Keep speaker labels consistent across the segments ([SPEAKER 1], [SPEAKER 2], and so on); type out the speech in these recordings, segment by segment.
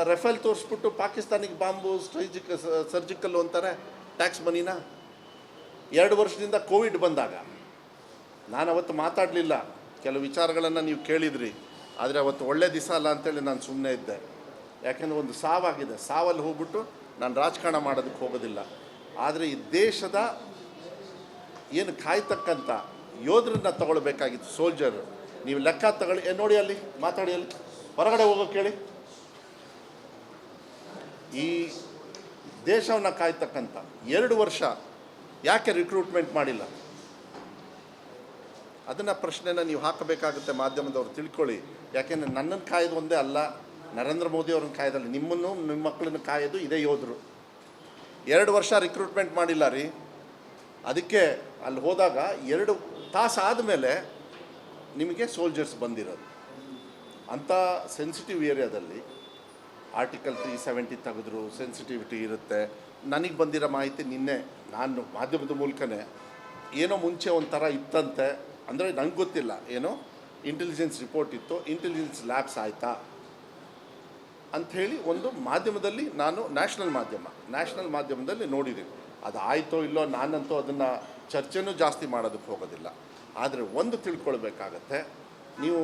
[SPEAKER 1] Rafale ತೋರಿಸ್ಬಿಟ್ಟು ಪಾಕಿಸ್ತಾನಿಗೆ bomb ಸರ್ಜಿಕಲ್ಲು ಅಂತಾರೆ tax ಮನಿನ. 2 ವರ್ಷದಿಂದ Covid ಬಂದಾಗ ನಾನು ಅವತ್ತು ಮಾತಾಡಲಿಲ್ಲ, ಕೆಲವು ವಿಚಾರಗಳನ್ನು ನೀವು ಕೇಳಿದ್ರಿ, ಆದರೆ ಅವತ್ತು ಒಳ್ಳೆ ದಿವಸ ಅಲ್ಲ ಅಂತೇಳಿ ನಾನು ಸುಮ್ಮನೆ ಇದ್ದೆ. ಯಾಕೆಂದರೆ ಒಂದು ಸಾವಾಗಿದೆ, ಸಾವಲ್ಲಿ ಹೋಗ್ಬಿಟ್ಟು ನಾನು ರಾಜಕಾರಣ ಮಾಡೋದಕ್ಕೆ ಹೋಗೋದಿಲ್ಲ. ಆದರೆ ಈ ದೇಶದ ಏನು ಕಾಯ್ತಕ್ಕಂಥ ಯೋಧರನ್ನ ತಗೊಳ್ಬೇಕಾಗಿತ್ತು, ಸೋಲ್ಜರ್. ನೀವು ಲೆಕ್ಕ ತಗೊಳ್ಳಿ, ನೋಡಿ ಅಲ್ಲಿ ಮಾತಾಡಿ, ಅಲ್ಲಿ ಹೊರಗಡೆ ಹೋಗೋಕೆ ಹೇಳಿ. ಈ ದೇಶವನ್ನು ಕಾಯ್ತಕ್ಕಂಥ 2 ವರ್ಷ ಯಾಕೆ ರಿಕ್ರೂಟ್ಮೆಂಟ್ ಮಾಡಿಲ್ಲ? ಅದನ್ನು ಪ್ರಶ್ನೆನ ನೀವು ಹಾಕಬೇಕಾಗುತ್ತೆ, ಮಾಧ್ಯಮದವ್ರು ತಿಳ್ಕೊಳ್ಳಿ. ಯಾಕೆಂದರೆ ನನ್ನನ್ನು ಕಾಯೋದು ಒಂದೇ ಅಲ್ಲ, ನರೇಂದ್ರ ಮೋದಿ ಅವ್ರನ್ನ ಕಾಯೋದಲ್ಲ, ನಿಮ್ಮನ್ನು ನಿಮ್ಮ ಮಕ್ಕಳನ್ನು ಕಾಯೋದು ಇದೇ ಯೋಧರು. 2 ವರ್ಷ ರಿಕ್ರೂಟ್ಮೆಂಟ್ ಮಾಡಿಲ್ಲ ರೀ. ಅದಕ್ಕೆ ಅಲ್ಲಿ ಹೋದಾಗ 2 ತಾಸು ಆದಮೇಲೆ ನಿಮಗೆ ಸೋಲ್ಜರ್ಸ್ ಬಂದಿರೋದು. ಅಂಥ ಸೆನ್ಸಿಟಿವ್ ಏರಿಯಾದಲ್ಲಿ ಆರ್ಟಿಕಲ್ 370 ತೆಗೆದ್ರು, ಸೆನ್ಸಿಟಿವಿಟಿ ಇರುತ್ತೆ. ನನಗೆ ಬಂದಿರೋ ಮಾಹಿತಿ ನಿನ್ನೆ ನಾನು ಮಾಧ್ಯಮದ ಮೂಲಕನೇ, ಏನೋ ಮುಂಚೆ ಒಂಥರ ಇತ್ತಂತೆ, ಅಂದರೆ ನಂಗೆ ಗೊತ್ತಿಲ್ಲ, ಏನೋ ಇಂಟೆಲಿಜೆನ್ಸ್ ರಿಪೋರ್ಟ್ ಇತ್ತು, ಇಂಟೆಲಿಜೆನ್ಸ್ ಲ್ಯಾಬ್ಸ್ ಆಯಿತಾ ಅಂಥೇಳಿ ಒಂದು ಮಾಧ್ಯಮದಲ್ಲಿ, ನಾನು ನ್ಯಾಷನಲ್ ಮಾಧ್ಯಮದಲ್ಲಿ ನೋಡಿದ್ದೀನಿ. ಅದು ಆಯಿತೋ ಇಲ್ಲೋ, ನಾನಂತೂ ಅದನ್ನು ಚರ್ಚೆನೂ ಜಾಸ್ತಿ ಮಾಡೋದಕ್ಕೆ ಹೋಗೋದಿಲ್ಲ. ಆದರೆ ಒಂದು ತಿಳ್ಕೊಳ್ಬೇಕಾಗತ್ತೆ, ನೀವು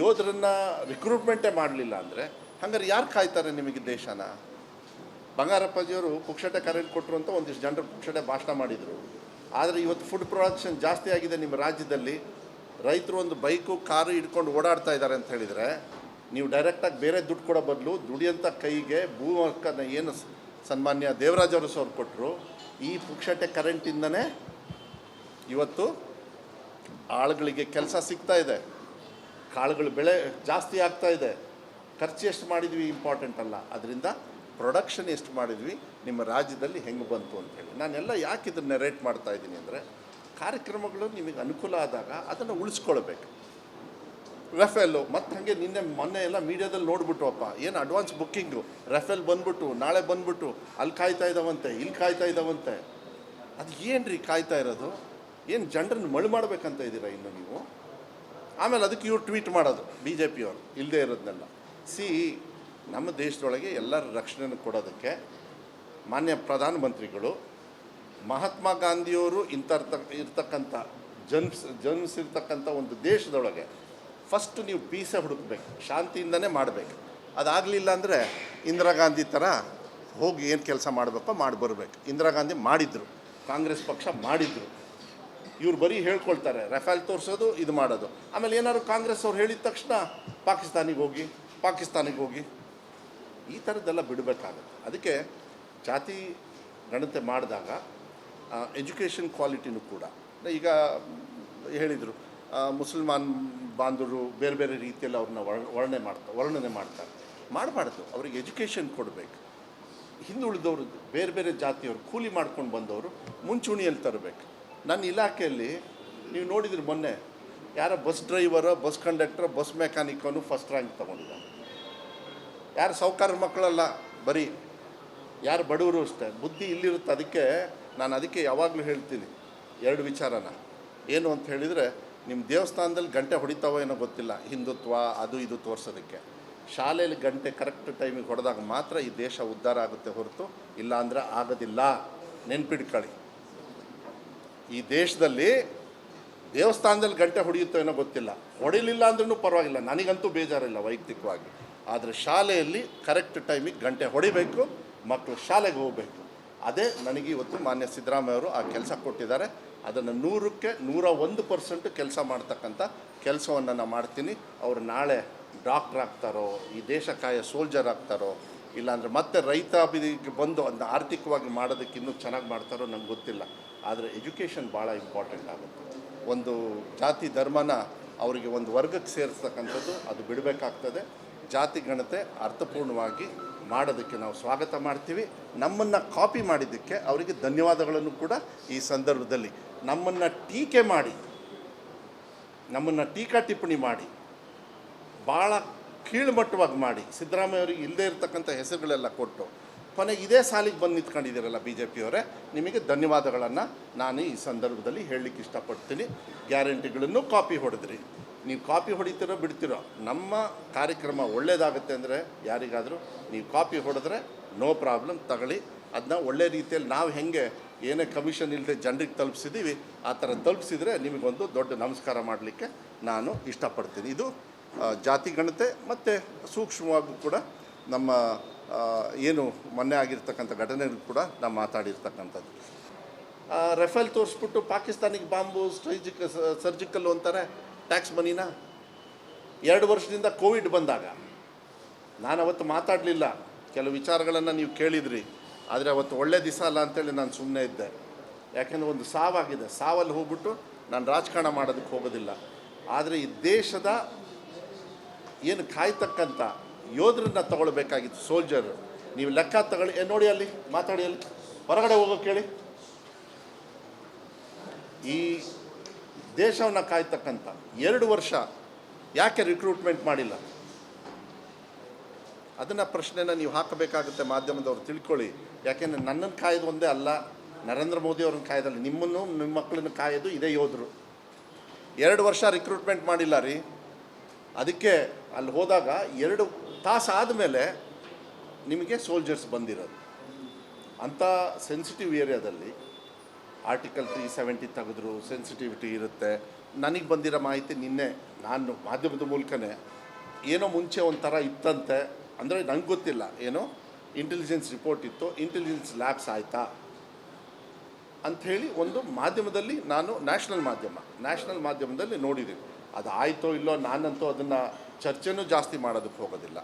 [SPEAKER 1] ಯೋಧರನ್ನು ರಿಕ್ರೂಟ್ಮೆಂಟೇ ಮಾಡಲಿಲ್ಲ ಅಂದರೆ ಹಂಗಾರೆ ಯಾರು ಕಾಯ್ತಾರೆ ನಿಮಗೆ ದೇಶನ? ಬಂಗಾರಪ್ಪಾಜಿಯವರು ಪುಕ್ಷಟೆ ಕರೆಂಟ್ ಕೊಟ್ಟರು ಅಂತ ಒಂದಿಷ್ಟು ಜನರು ಪುಕ್ಷಟೆ ಭಾಷಣ ಮಾಡಿದರು. ಆದರೆ ಇವತ್ತು ಫುಡ್ ಪ್ರೊಡಕ್ಷನ್ ಜಾಸ್ತಿ ಆಗಿದೆ ನಿಮ್ಮ ರಾಜ್ಯದಲ್ಲಿ. ರೈತರು ಒಂದು ಬೈಕು ಕಾರು ಹಿಡ್ಕೊಂಡು ಓಡಾಡ್ತಾ ಇದ್ದಾರೆ ಅಂತ ಹೇಳಿದರೆ, ನೀವು ಡೈರೆಕ್ಟಾಗಿ ಬೇರೆ ದುಡ್ಡು ಕೊಡೋ ಬದಲು ದುಡಿಯೋಂಥ ಕೈಗೆ ಭೂಮಕ್ಕನ ಏನು ಸನ್ಮಾನ್ಯ ದೇವರಾಜ್ ಅರಸು ಅವ್ರು ಕೊಟ್ಟರು, ಈ ಪುಕ್ಷಟೆ ಕರೆಂಟಿಂದನೇ ಇವತ್ತು ಆಳುಗಳಿಗೆ ಕೆಲಸ ಸಿಗ್ತಾ ಇದೆ, ಕಾಳುಗಳ ಬೆಳೆ ಜಾಸ್ತಿ ಆಗ್ತಾ ಇದೆ. ಖರ್ಚು ಎಷ್ಟು ಮಾಡಿದ್ವಿ ಇಂಪಾರ್ಟೆಂಟ್ ಅಲ್ಲ, ಅದರಿಂದ ಪ್ರೊಡಕ್ಷನ್ ಎಷ್ಟು ಮಾಡಿದ್ವಿ, ನಿಮ್ಮ ರಾಜ್ಯದಲ್ಲಿ ಹೆಂಗೆ ಬಂತು ಅಂಥೇಳಿ. ನಾನೆಲ್ಲ ಯಾಕೆ ಇದನ್ನು ನೆರೇಟ್ ಮಾಡ್ತಾಯಿದ್ದೀನಿ ಅಂದರೆ, ಕಾರ್ಯಕ್ರಮಗಳು ನಿಮಗೆ ಅನುಕೂಲ ಆದಾಗ ಅದನ್ನು ಉಳಿಸ್ಕೊಳ್ಬೇಕು. ರಫೇಲು ಮತ್ತು ಹಾಗೆ ಮೊನ್ನೆ ಎಲ್ಲ ಮೀಡಿಯಾದಲ್ಲಿ ನೋಡ್ಬಿಟ್ಟುವಪ್ಪ, ಏನು ಅಡ್ವಾನ್ಸ್ ಬುಕ್ಕಿಂಗು, ರಫೇಲ್ ಬಂದ್ಬಿಟ್ಟು ನಾಳೆ ಬಂದ್ಬಿಟ್ಟು ಅಲ್ಲಿ ಕಾಯ್ತಾ ಇದ್ದಾವಂತೆ, ಇಲ್ಲಿ ಕಾಯ್ತಾ ಇದ್ದಾವಂತೆ. ಅದು ಏನು ರೀ ಕಾಯ್ತಾ ಇರೋದು? ಏನು ಜನರನ್ನು ಮಳು ಮಾಡಬೇಕಂತ ಇದ್ದೀರಾ ಇನ್ನು ನೀವು? ಆಮೇಲೆ ಅದಕ್ಕೆ ಇವ್ರು ಟ್ವೀಟ್ ಮಾಡೋದು, BJP ಅವರು ಇಲ್ಲದೆ ಇರೋದನ್ನೆಲ್ಲ. ನಮ್ಮ ದೇಶದೊಳಗೆ ಎಲ್ಲರ ರಕ್ಷಣೆಯನ್ನು ಕೊಡೋದಕ್ಕೆ ಮಾನ್ಯ ಪ್ರಧಾನಮಂತ್ರಿಗಳು, ಮಹಾತ್ಮ ಗಾಂಧಿಯವರು ಇರ್ತಕ್ಕಂಥ ಜನ್ಮಿಸಿರ್ತಕ್ಕಂಥ ಒಂದು ದೇಶದೊಳಗೆ ಫಸ್ಟ್ ನೀವು ಪೀಸೇ ಹುಡುಕಬೇಕು, ಶಾಂತಿಯಿಂದನೇ ಮಾಡಬೇಕು. ಅದಾಗಲಿಲ್ಲ ಅಂದರೆ ಇಂದಿರಾ ಗಾಂಧಿ ಥರ ಹೋಗಿ ಏನು ಕೆಲಸ ಮಾಡಬೇಕೋ ಮಾಡಿ ಬರಬೇಕು. ಇಂದಿರಾ ಗಾಂಧಿ ಮಾಡಿದರು, ಕಾಂಗ್ರೆಸ್ ಪಕ್ಷ ಮಾಡಿದರು. ಇವ್ರು ಬರೀ ಹೇಳ್ಕೊಳ್ತಾರೆ, ರಫೇಲ್ ತೋರಿಸೋದು, ಇದು ಮಾಡೋದು. ಆಮೇಲೆ ಏನಾದ್ರು ಕಾಂಗ್ರೆಸ್ ಅವ್ರು ಹೇಳಿದ ತಕ್ಷಣ ಪಾಕಿಸ್ತಾನಿಗೆ ಹೋಗಿ ಈ ಥರದ್ದೆಲ್ಲ ಬಿಡಬೇಕಾಗುತ್ತೆ. ಅದಕ್ಕೆ ಜಾತಿ ಗಣತೆ ಮಾಡಿದಾಗ ಎಜುಕೇಷನ್ ಕ್ವಾಲಿಟಿನೂ ಕೂಡ, ಈಗ ಹೇಳಿದರು ಮುಸಲ್ಮಾನ್ ಬಾಂಧವರು ಬೇರೆ ಬೇರೆ ರೀತಿಯಲ್ಲಿ ಅವ್ರನ್ನ ವರ್ಣನೆ ಮಾಡ್ತಾರೆ. ಮಾಡಬಾರ್ದು, ಅವ್ರಿಗೆ ಎಜುಕೇಷನ್ ಕೊಡಬೇಕು. ಹಿಂದುಳಿದವರು, ಬೇರೆ ಬೇರೆ ಜಾತಿಯವರು, ಕೂಲಿ ಮಾಡ್ಕೊಂಡು ಬಂದವರು ಮುಂಚೂಣಿಯಲ್ಲಿ ತರಬೇಕು. ನನ್ನ ಇಲಾಖೆಯಲ್ಲಿ ನೀವು ನೋಡಿದ್ರಿ, ಮೊನ್ನೆ ಯಾರೋ ಬಸ್ ಡ್ರೈವರೋ, ಬಸ್ ಕಂಡಕ್ಟ್ರೋ, ಬಸ್ ಮೆಕ್ಯಾನಿಕನು ಫಸ್ಟ್ ರ್ಯಾಂಕ್ ತೊಗೊಂಡಿದ್ದಾನೆ. ಯಾರು ಸಾಹುಕಾರ ಮಕ್ಕಳಲ್ಲ, ಬರೀ ಯಾರು ಬಡವರು ಅಷ್ಟೇ. ಬುದ್ಧಿ ಇಲ್ಲಿರುತ್ತೆ. ಅದಕ್ಕೆ ಯಾವಾಗಲೂ ಹೇಳ್ತೀನಿ 2 ವಿಚಾರನ. ಏನು ಅಂತ ಹೇಳಿದರೆ, ನಿಮ್ಮ ದೇವಸ್ಥಾನದಲ್ಲಿ ಗಂಟೆ ಹೊಡಿತಾವೋ ಏನೋ ಗೊತ್ತಿಲ್ಲ, ಹಿಂದುತ್ವ ಅದು ಇದು ತೋರಿಸೋದಕ್ಕೆ. ಶಾಲೆಯಲ್ಲಿ ಗಂಟೆ ಕರೆಕ್ಟ್ ಟೈಮಿಗೆ ಹೊಡೆದಾಗ ಮಾತ್ರ ಈ ದೇಶ ಉದ್ಧಾರ ಆಗುತ್ತೆ, ಹೊರತು ಇಲ್ಲ ಅಂದರೆ ಆಗೋದಿಲ್ಲ. ನೆನ್ಪಿಟ್ಕೊಳ್ಳಿ, ಈ ದೇಶದಲ್ಲಿ ದೇವಸ್ಥಾನದಲ್ಲಿ ಗಂಟೆ ಹೊಡೆಯುತ್ತೋ ಏನೋ ಗೊತ್ತಿಲ್ಲ, ಹೊಡಿಲಿಲ್ಲ ಅಂದ್ರೂ ಪರವಾಗಿಲ್ಲ, ನನಗಂತೂ ಬೇಜಾರಿಲ್ಲ ವೈಯಕ್ತಿಕವಾಗಿ. ಆದರೆ ಶಾಲೆಯಲ್ಲಿ ಕರೆಕ್ಟ್ ಟೈಮಿಗೆ ಗಂಟೆ ಹೊಡಿಬೇಕು, ಮಕ್ಕಳು ಶಾಲೆಗೆ ಹೋಗಬೇಕು. ಅದೇ ನನಗೆ ಇವತ್ತು ಮಾನ್ಯ ಸಿದ್ದರಾಮಯ್ಯವರು ಆ ಕೆಲಸ ಕೊಟ್ಟಿದ್ದಾರೆ. ಅದನ್ನು 100ಕ್ಕೆ 101% ಕೆಲಸ ಮಾಡ್ತಕ್ಕಂಥ ಕೆಲಸವನ್ನು ನಾನು ಮಾಡ್ತೀನಿ. ಅವರು ನಾಳೆ ಡಾಕ್ಟ್ರ್ ಆಗ್ತಾರೋ, ಈ ದೇಶ ಕಾಯ ಸೋಲ್ಜರ್ ಆಗ್ತಾರೋ, ಇಲ್ಲಾಂದರೆ ಮತ್ತೆ ರೈತ ಅಭಿವೃದ್ಧಿಗೆ ಬಂದು ಅದನ್ನ ಆರ್ಥಿಕವಾಗಿ ಮಾಡೋದಕ್ಕೆ ಇನ್ನೂ ಚೆನ್ನಾಗಿ ಮಾಡ್ತಾರೋ ನನಗೆ ಗೊತ್ತಿಲ್ಲ. ಆದರೆ ಎಜುಕೇಷನ್ ಭಾಳ ಇಂಪಾರ್ಟೆಂಟ್ ಆಗುತ್ತೆ. ಒಂದು ಜಾತಿ ಧರ್ಮನ ಅವರಿಗೆ ಒಂದು ವರ್ಗಕ್ಕೆ ಸೇರಿಸ್ತಕ್ಕಂಥದ್ದು ಅದು ಬಿಡಬೇಕಾಗ್ತದೆ. ಜಾತಿ ಗಣತೆ ಅರ್ಥಪೂರ್ಣವಾಗಿ ಮಾಡೋದಕ್ಕೆ ನಾವು ಸ್ವಾಗತ ಮಾಡ್ತೀವಿ. ನಮ್ಮನ್ನು ಕಾಪಿ ಮಾಡಿದ್ದಕ್ಕೆ ಅವರಿಗೆ ಧನ್ಯವಾದಗಳನ್ನು ಕೂಡ ಈ ಸಂದರ್ಭದಲ್ಲಿ, ನಮ್ಮನ್ನು ಟೀಕೆ ಮಾಡಿ, ನಮ್ಮನ್ನು ಟೀಕಾ ಟಿಪ್ಪಣಿ ಮಾಡಿ, ಭಾಳ ಕೀಳುಮಟ್ಟವಾಗಿ ಮಾಡಿ, ಸಿದ್ದರಾಮಯ್ಯ ಅವರಿಗೆ ಇಲ್ಲದೇ ಇರತಕ್ಕಂಥ ಹೆಸರುಗಳೆಲ್ಲ ಕೊಟ್ಟು ಕೊನೆಗೆ ಇದೇ ಸಾಲಿಗೆ ಬಂದು ನಿಂತ್ಕೊಂಡಿದ್ದೀರಲ್ಲ BJP ಅವರೇ, ನಿಮಗೆ ಧನ್ಯವಾದಗಳನ್ನು ನಾನು ಈ ಸಂದರ್ಭದಲ್ಲಿ ಹೇಳಲಿಕ್ಕೆ ಇಷ್ಟಪಡ್ತೀನಿ. ಗ್ಯಾರಂಟಿಗಳನ್ನು ಕಾಪಿ ಹೊಡೆದ್ರಿ, ನೀವು ಕಾಪಿ ಹೊಡಿತೀರೋ ಬಿಡ್ತೀರೋ, ನಮ್ಮ ಕಾರ್ಯಕ್ರಮ ಒಳ್ಳೆಯದಾಗುತ್ತೆ ಅಂದರೆ ಯಾರಿಗಾದರೂ ನೀವು ಕಾಪಿ ಹೊಡೆದ್ರೆ ನೋ ಪ್ರಾಬ್ಲಮ್, ತಗೊಳ್ಳಿ. ಅದನ್ನ ಒಳ್ಳೆ ರೀತಿಯಲ್ಲಿ ನಾವು ಹೆಂಗೆ ಏನೇ ಕಮಿಷನ್ ಇಲ್ಲದೆ ಜನರಿಗೆ ತಲುಪಿಸಿದ್ದೀವಿ ಆ ಥರ ತಲುಪಿಸಿದರೆ ನಿಮಗೊಂದು ದೊಡ್ಡ ನಮಸ್ಕಾರ ಮಾಡಲಿಕ್ಕೆ ನಾನು ಇಷ್ಟಪಡ್ತೀನಿ. ಇದು ಜಾತಿ ಗಣತೆ ಮತ್ತು ಸೂಕ್ಷ್ಮವಾಗೂ ಕೂಡ ನಮ್ಮ ಏನು ಮೊನ್ನೆ ಆಗಿರ್ತಕ್ಕಂಥ ಘಟನೆಗಳು ಕೂಡ ನಾವು ಮಾತಾಡಿರ್ತಕ್ಕಂಥದ್ದು. ರಫೇಲ್ ತೋರಿಸ್ಬಿಟ್ಟು ಪಾಕಿಸ್ತಾನಿಗೆ ಬಾಂಬು ಸರ್ಜಿಕಲ್ಲು ಅಂತಾರೆ, ಟ್ಯಾಕ್ಸ್ ಮನಿನ. 2 ವರ್ಷದಿಂದ ಕೋವಿಡ್ ಬಂದಾಗ ನಾನು ಅವತ್ತು ಮಾತಾಡಲಿಲ್ಲ, ಕೆಲವು ವಿಚಾರಗಳನ್ನು ನೀವು ಕೇಳಿದ್ರಿ, ಆದರೆ ಅವತ್ತು ಒಳ್ಳೆ ದಿವಸ ಅಲ್ಲ ಅಂತೇಳಿ ನಾನು ಸುಮ್ಮನೆ ಇದ್ದೆ. ಯಾಕೆಂದರೆ ಒಂದು ಸಾವಾಗಿದೆ, ಸಾವಲ್ಲಿ ಹೋಗ್ಬಿಟ್ಟು ನಾನು ರಾಜಕಾರಣ ಮಾಡೋದಕ್ಕೆ ಹೋಗೋದಿಲ್ಲ. ಆದರೆ ಈ ದೇಶದ ಏನು ಕಾಯ್ತಕ್ಕಂಥ ಯೋಧರನ್ನ ತಗೊಳ್ಬೇಕಾಗಿತ್ತು, ಸೋಲ್ಜರ್. ನೀವು ಲೆಕ್ಕ ತಗೊಳ್ಳಿ, ನೋಡಿ ಅಲ್ಲಿ ಮಾತಾಡಿ, ಅಲ್ಲಿ ಹೊರಗಡೆ ಹೋಗೋಕೆ ಹೇಳಿ. ಈ ದೇಶವನ್ನು ಕಾಯ್ತಕ್ಕಂಥ 2 ವರ್ಷ ಯಾಕೆ ರಿಕ್ರೂಟ್ಮೆಂಟ್ ಮಾಡಿಲ್ಲ? ಅದನ್ನು ಪ್ರಶ್ನೆನ ನೀವು ಹಾಕಬೇಕಾಗುತ್ತೆ, ಮಾಧ್ಯಮದವ್ರು ತಿಳ್ಕೊಳ್ಳಿ. ಯಾಕೆಂದರೆ ನನ್ನನ್ನು ಕಾಯೋದು ಒಂದೇ ಅಲ್ಲ, ನರೇಂದ್ರ ಮೋದಿ ಅವ್ರನ್ನ ಕಾಯೋದಲ್ಲ, ನಿಮ್ಮನ್ನು ನಿಮ್ಮ ಮಕ್ಕಳನ್ನು ಕಾಯೋದು ಇದೇ ಯೋಧರು. 2 ವರ್ಷ ರಿಕ್ರೂಟ್ಮೆಂಟ್ ಮಾಡಿಲ್ಲ ರೀ. ಅದಕ್ಕೆ ಅಲ್ಲಿ ಹೋದಾಗ 2 ತಾಸು ಆದಮೇಲೆ ನಿಮಗೆ ಸೋಲ್ಜರ್ಸ್ ಬಂದಿರೋದು. ಅಂಥ ಸೆನ್ಸಿಟಿವ್ ಏರಿಯಾದಲ್ಲಿ ಆರ್ಟಿಕಲ್ 370 ತೆಗೆದ್ರು, ಸೆನ್ಸಿಟಿವಿಟಿ ಇರುತ್ತೆ. ನನಗೆ ಬಂದಿರೋ ಮಾಹಿತಿ ನಿನ್ನೆ ನಾನು ಮಾಧ್ಯಮದ ಮೂಲಕನೇ ಏನೋ ಮುಂಚೆ ಒಂಥರ ಇತ್ತಂತೆ, ಅಂದರೆ ನಂಗೆ ಗೊತ್ತಿಲ್ಲ, ಏನೋ ಇಂಟೆಲಿಜೆನ್ಸ್ ರಿಪೋರ್ಟ್ ಇತ್ತು, ಇಂಟೆಲಿಜೆನ್ಸ್ ಲ್ಯಾಬ್ಸ್ ಆಯಿತಾ ಅಂಥೇಳಿ ಒಂದು ಮಾಧ್ಯಮದಲ್ಲಿ ನಾನು ನ್ಯಾಷನಲ್ ಮಾಧ್ಯಮದಲ್ಲಿ ನೋಡಿದ್ದೀನಿ. ಅದು ಆಯಿತೋ ಇಲ್ಲೋ, ನಾನಂತೂ ಅದನ್ನು ಚರ್ಚೆನೂ ಜಾಸ್ತಿ ಮಾಡೋದಕ್ಕೆ ಹೋಗೋದಿಲ್ಲ.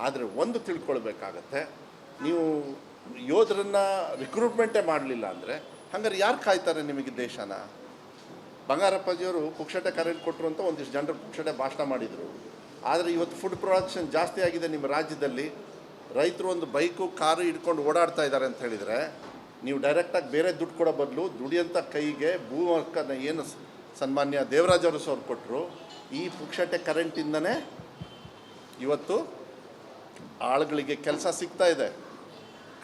[SPEAKER 1] ಆದರೆ ಒಂದು ತಿಳ್ಕೊಳ್ಬೇಕಾಗತ್ತೆ, ನೀವು ಯೋಧರನ್ನು ರಿಕ್ರೂಟ್ಮೆಂಟೇ ಮಾಡಲಿಲ್ಲ ಅಂದರೆ ಹಂಗಾರೆ ಯಾರು ಕಾಯ್ತಾರೆ ನಿಮಗೆ ದೇಶನ? ಬಂಗಾರಪ್ಪಾಜಿಯವರು ಪುಕ್ಷಟೆ ಕರೆಂಟ್ ಕೊಟ್ಟರು ಅಂತ ಒಂದಿಷ್ಟು ಜನರು ಪುಕ್ಷಟೆ ಭಾಷಣ ಮಾಡಿದರು. ಆದರೆ ಇವತ್ತು ಫುಡ್ ಪ್ರೊಡಕ್ಷನ್ ಜಾಸ್ತಿ ಆಗಿದೆ ನಿಮ್ಮ ರಾಜ್ಯದಲ್ಲಿ. ರೈತರು ಒಂದು ಬೈಕು ಕಾರು ಹಿಡ್ಕೊಂಡು ಓಡಾಡ್ತಾ ಇದ್ದಾರೆ ಅಂತ ಹೇಳಿದರೆ ನೀವು ಡೈರೆಕ್ಟಾಗಿ ಬೇರೆ ದುಡ್ಡು ಕೊಡೋ ಬದಲು ದುಡಿಯೋಂಥ ಕೈಗೆ ಭೂಮಕ್ಕನ್ನು ಏನು ಸನ್ಮಾನ್ಯ ದೇವರಾಜ ಅರಸು ಅವ್ರು ಕೊಟ್ಟರು, ಈ ಪುಕ್ಷಟೆ ಕರೆಂಟಿಂದನೇ ಇವತ್ತು ಆಳುಗಳಿಗೆ ಕೆಲಸ ಸಿಗ್ತಾ ಇದೆ,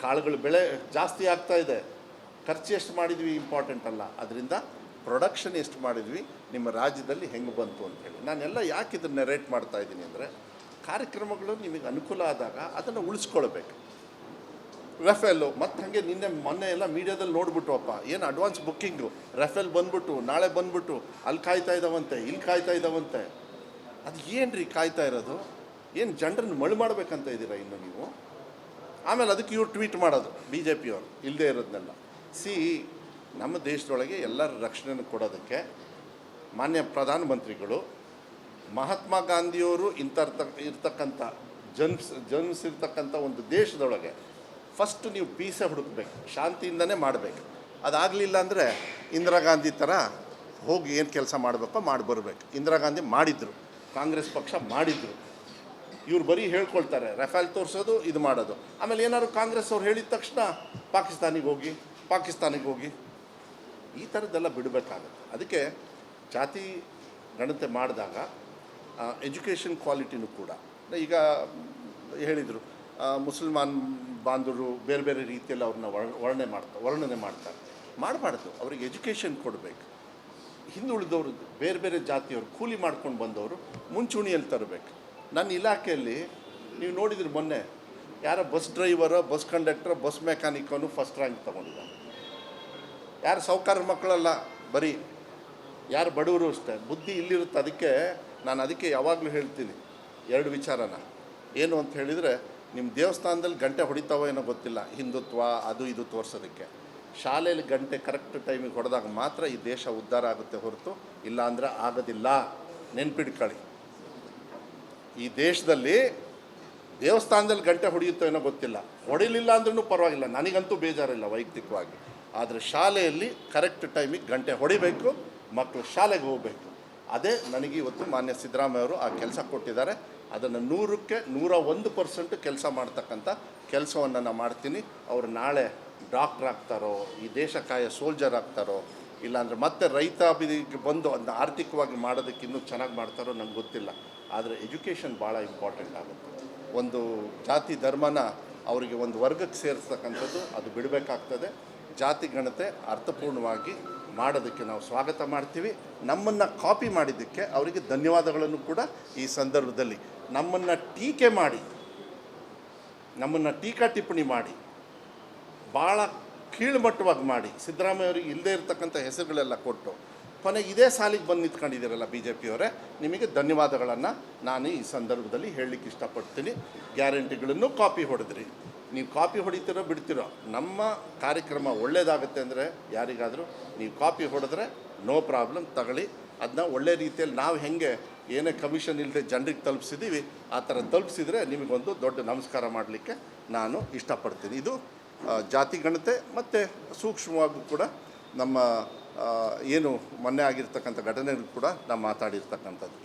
[SPEAKER 1] ಕಾಳುಗಳ ಬೆಳೆ ಜಾಸ್ತಿ ಆಗ್ತಾ ಇದೆ. ಖರ್ಚು ಎಷ್ಟು ಮಾಡಿದ್ವಿ ಇಂಪಾರ್ಟೆಂಟ್ ಅಲ್ಲ, ಅದರಿಂದ ಪ್ರೊಡಕ್ಷನ್ ಎಷ್ಟು ಮಾಡಿದ್ವಿ, ನಿಮ್ಮ ರಾಜ್ಯದಲ್ಲಿ ಹೆಂಗೆ ಬಂತು ಅಂಥೇಳಿ. ನಾನೆಲ್ಲ ಯಾಕೆ ಇದನ್ನು ನೆರೇಟ್ ಮಾಡ್ತಾ ಇದ್ದೀನಿ ಅಂದರೆ, ಕಾರ್ಯಕ್ರಮಗಳು ನಿಮಗೆ ಅನುಕೂಲ ಆದಾಗ ಅದನ್ನು ಉಳಿಸ್ಕೊಳ್ಬೇಕು. ರಫೇಲು ಮತ್ತು ಹಾಗೆ ಮೊನ್ನೆ ಎಲ್ಲ ಮೀಡಿಯಾದಲ್ಲಿ ನೋಡ್ಬಿಟ್ಟುವಪ್ಪ, ಏನು ಅಡ್ವಾನ್ಸ್ ಬುಕ್ಕಿಂಗು, ರಫೇಲ್ ಬಂದ್ಬಿಟ್ಟು ನಾಳೆ ಬಂದ್ಬಿಟ್ಟು ಅಲ್ಲಿ ಕಾಯ್ತಾ ಇದ್ದಾವಂತೆ, ಇಲ್ಲಿ ಕಾಯ್ತಾ ಇದ್ದಾವಂತೆ. ಅದು ಏನು ರೀ ಕಾಯ್ತಾ ಇರೋದು? ಏನು ಜನರನ್ನು ಮಳು ಮಾಡಬೇಕಂತ ಇದ್ದೀರಾ ಇನ್ನು ನೀವು? ಆಮೇಲೆ ಅದಕ್ಕೆ ಇವ್ರು ಟ್ವೀಟ್ ಮಾಡೋದು BJP ಅವರು ಇಲ್ಲದೇ ಇರೋದನ್ನೆಲ್ಲ. ನಮ್ಮ ದೇಶದೊಳಗೆ ಎಲ್ಲರ ರಕ್ಷಣೆಯನ್ನು ಕೊಡೋದಕ್ಕೆ ಮಾನ್ಯ ಪ್ರಧಾನಮಂತ್ರಿಗಳು ಮಹಾತ್ಮ ಗಾಂಧಿಯವರು ಇರ್ತಕ್ಕಂಥ ಜನ್ಮಿಸಿರ್ತಕ್ಕಂಥ ಒಂದು ದೇಶದೊಳಗೆ ಫಸ್ಟ್ ನೀವು ಪೀಸೇ ಹುಡುಕಬೇಕು, ಶಾಂತಿಯಿಂದನೇ ಮಾಡಬೇಕು. ಅದಾಗಲಿಲ್ಲ ಅಂದರೆ ಇಂದಿರಾ ಗಾಂಧಿ ಥರ ಹೋಗಿ ಏನು ಕೆಲಸ ಮಾಡಬೇಕೋ ಮಾಡಿ ಬರಬೇಕು. ಇಂದಿರಾ ಗಾಂಧಿ ಮಾಡಿದರು, ಕಾಂಗ್ರೆಸ್ ಪಕ್ಷ ಮಾಡಿದರು. ಇವ್ರು ಬರೀ ಹೇಳ್ಕೊಳ್ತಾರೆ, ರಫೇಲ್ ತೋರಿಸೋದು, ಇದು ಮಾಡೋದು. ಆಮೇಲೆ ಏನಾದ್ರು ಕಾಂಗ್ರೆಸ್ ಅವ್ರು ಹೇಳಿದ ತಕ್ಷಣ ಪಾಕಿಸ್ತಾನಿಗೆ ಹೋಗಿ ಈ ಥರದ್ದೆಲ್ಲ ಬಿಡಬೇಕಾಗುತ್ತೆ. ಅದಕ್ಕೆ ಜಾತಿ ಗಣತೆ ಮಾಡಿದಾಗ ಎಜುಕೇಷನ್ ಕ್ವಾಲಿಟಿನೂ ಕೂಡ, ಈಗ ಹೇಳಿದರು ಮುಸಲ್ಮಾನ್ ಬಾಂಧವರು ಬೇರೆ ಬೇರೆ ರೀತಿಯಲ್ಲಿ ಅವ್ರನ್ನ ವರ್ಣನೆ ಮಾಡ್ತಾರೆ. ಮಾಡಬಾರ್ದು, ಅವ್ರಿಗೆ ಎಜುಕೇಷನ್ ಕೊಡಬೇಕು. ಹಿಂದುಳಿದವರು, ಬೇರೆ ಬೇರೆ ಜಾತಿಯವರು, ಕೂಲಿ ಮಾಡ್ಕೊಂಡು ಬಂದವರು ಮುಂಚೂಣಿಯಲ್ಲಿ ತರಬೇಕು. ನನ್ನ ಇಲಾಖೆಯಲ್ಲಿ ನೀವು ನೋಡಿದ್ರಿ, ಮೊನ್ನೆ ಯಾರೋ ಬಸ್ ಡ್ರೈವರೋ, ಬಸ್ ಕಂಡಕ್ಟ್ರೋ, ಬಸ್ ಮೆಕ್ಯಾನಿಕನು ಫಸ್ಟ್ ರ್ಯಾಂಕ್ ತೊಗೊಂಡಿದ್ದಾರೆ. ಯಾರು ಸಾಹುಕಾರ ಮಕ್ಕಳಲ್ಲ, ಬರೀ ಯಾರು ಬಡವರು ಅಷ್ಟೇ. ಬುದ್ಧಿ ಇಲ್ಲಿರುತ್ತೆ. ಅದಕ್ಕೆ ಯಾವಾಗಲೂ ಹೇಳ್ತೀನಿ 2 ವಿಚಾರನ. ಏನು ಅಂತ ಹೇಳಿದರೆ, ನಿಮ್ಮ ದೇವಸ್ಥಾನದಲ್ಲಿ ಗಂಟೆ ಹೊಡಿತಾವೋ ಏನೋ ಗೊತ್ತಿಲ್ಲ, ಹಿಂದುತ್ವ ಅದು ಇದು ತೋರಿಸೋದಕ್ಕೆ. ಶಾಲೆಯಲ್ಲಿ ಗಂಟೆ ಕರೆಕ್ಟ್ ಟೈಮಿಗೆ ಹೊಡೆದಾಗ ಮಾತ್ರ ಈ ದೇಶ ಉದ್ಧಾರ ಆಗುತ್ತೆ, ಹೊರತು ಇಲ್ಲ ಅಂದರೆ ಆಗೋದಿಲ್ಲ. ನೆನ್ಪಿಟ್ಕೊಳ್ಳಿ, ಈ ದೇಶದಲ್ಲಿ ದೇವಸ್ಥಾನದಲ್ಲಿ ಗಂಟೆ ಹೊಡೆಯುತ್ತೋ ಏನೋ ಗೊತ್ತಿಲ್ಲ, ಹೊಡಿಲಿಲ್ಲ ಅಂದ್ರೂ ಪರವಾಗಿಲ್ಲ, ನನಗಂತೂ ಬೇಜಾರಿಲ್ಲ ವೈಯಕ್ತಿಕವಾಗಿ. ಆದರೆ ಶಾಲೆಯಲ್ಲಿ ಕರೆಕ್ಟ್ ಟೈಮಿಗೆ ಗಂಟೆ ಹೊಡಿಬೇಕು, ಮಕ್ಕಳು ಶಾಲೆಗೆ ಹೋಗಬೇಕು. ಅದೇ ನನಗೆ ಇವತ್ತು ಮಾನ್ಯ ಸಿದ್ದರಾಮಯ್ಯವರು ಆ ಕೆಲಸ ಕೊಟ್ಟಿದ್ದಾರೆ. ಅದನ್ನು 100ಕ್ಕೆ 101% ಕೆಲಸ ಮಾಡ್ತಕ್ಕಂಥ ಕೆಲಸವನ್ನು ನಾನು ಮಾಡ್ತೀನಿ. ಅವರು ನಾಳೆ ಡಾಕ್ಟ್ರ್ ಆಗ್ತಾರೋ, ಈ ದೇಶ ಕಾಯ ಸೋಲ್ಜರ್ ಆಗ್ತಾರೋ, ಇಲ್ಲಾಂದರೆ ಮತ್ತೆ ರೈತ ಬಂದು ಅದನ್ನ ಆರ್ಥಿಕವಾಗಿ ಮಾಡೋದಕ್ಕೆ ಇನ್ನೂ ಚೆನ್ನಾಗಿ ಮಾಡ್ತಾರೋ ನನಗೆ ಗೊತ್ತಿಲ್ಲ. ಆದರೆ ಎಜುಕೇಷನ್ ಭಾಳ ಇಂಪಾರ್ಟೆಂಟ್ ಆಗುತ್ತೆ. ಒಂದು ಜಾತಿ ಧರ್ಮನ ಅವರಿಗೆ ಒಂದು ವರ್ಗಕ್ಕೆ ಸೇರಿಸ್ತಕ್ಕಂಥದ್ದು ಅದು ಬಿಡಬೇಕಾಗ್ತದೆ. ಜಾತಿ ಗಣತೆ ಅರ್ಥಪೂರ್ಣವಾಗಿ ಮಾಡೋದಕ್ಕೆ ನಾವು ಸ್ವಾಗತ ಮಾಡ್ತೀವಿ. ನಮ್ಮನ್ನು ಕಾಪಿ ಮಾಡಿದ್ದಕ್ಕೆ ಅವರಿಗೆ ಧನ್ಯವಾದಗಳನ್ನು ಕೂಡ ಈ ಸಂದರ್ಭದಲ್ಲಿ, ನಮ್ಮನ್ನು ಟೀಕೆ ಮಾಡಿ, ನಮ್ಮನ್ನು ಟೀಕಾ ಟಿಪ್ಪಣಿ ಮಾಡಿ, ಭಾಳ ಕೀಳುಮಟ್ಟವಾಗಿ ಮಾಡಿ, ಸಿದ್ದರಾಮಯ್ಯ ಅವರಿಗೆ ಇಲ್ಲದೇ ಇರತಕ್ಕಂಥ ಹೆಸರುಗಳೆಲ್ಲ ಕೊಟ್ಟು ಕೊನೆಗೆ ಇದೇ ಸಾಲಿಗೆ ಬಂದು ನಿಂತ್ಕೊಂಡಿದ್ದೀರಲ್ಲ ಬಿ ಜೆ ಪಿಯವರೇ, ನಿಮಗೆ ಧನ್ಯವಾದಗಳನ್ನು ನಾನು ಈ ಸಂದರ್ಭದಲ್ಲಿ ಹೇಳಲಿಕ್ಕೆ ಇಷ್ಟಪಡ್ತೀನಿ. ಗ್ಯಾರಂಟಿಗಳನ್ನು ಕಾಪಿ ಹೊಡೆದ್ರಿ, ನೀವು ಕಾಪಿ ಹೊಡಿತೀರೋ ಬಿಡ್ತೀರೋ, ನಮ್ಮ ಕಾರ್ಯಕ್ರಮ ಒಳ್ಳೆಯದಾಗುತ್ತೆ ಅಂದರೆ ಯಾರಿಗಾದರೂ ನೀವು ಕಾಪಿ ಹೊಡೆದ್ರೆ ನೋ ಪ್ರಾಬ್ಲಮ್, ತಗೊಳ್ಳಿ. ಅದನ್ನ ಒಳ್ಳೆ ರೀತಿಯಲ್ಲಿ ನಾವು ಹೆಂಗೆ ಏನೇ ಕಮಿಷನ್ ಇಲ್ಲದೆ ಜನರಿಗೆ ತಲುಪಿಸಿದ್ದೀವಿ ಆ ಥರ ತಲುಪಿಸಿದರೆ ನಿಮಗೊಂದು ದೊಡ್ಡ ನಮಸ್ಕಾರ ಮಾಡಲಿಕ್ಕೆ ನಾನು ಇಷ್ಟಪಡ್ತೀನಿ. ಇದು ಜಾತಿ ಗಣತೆ ಮತ್ತು ಸೂಕ್ಷ್ಮವಾಗಿ ಕೂಡ ನಮ್ಮ ಏನು ಮೊನ್ನೆ ಆಗಿರ್ತಕ್ಕಂಥ ಘಟನೆಗಳು ಕೂಡ ನಾವು ಮಾತಾಡಿರ್ತಕ್ಕಂಥದ್ದು.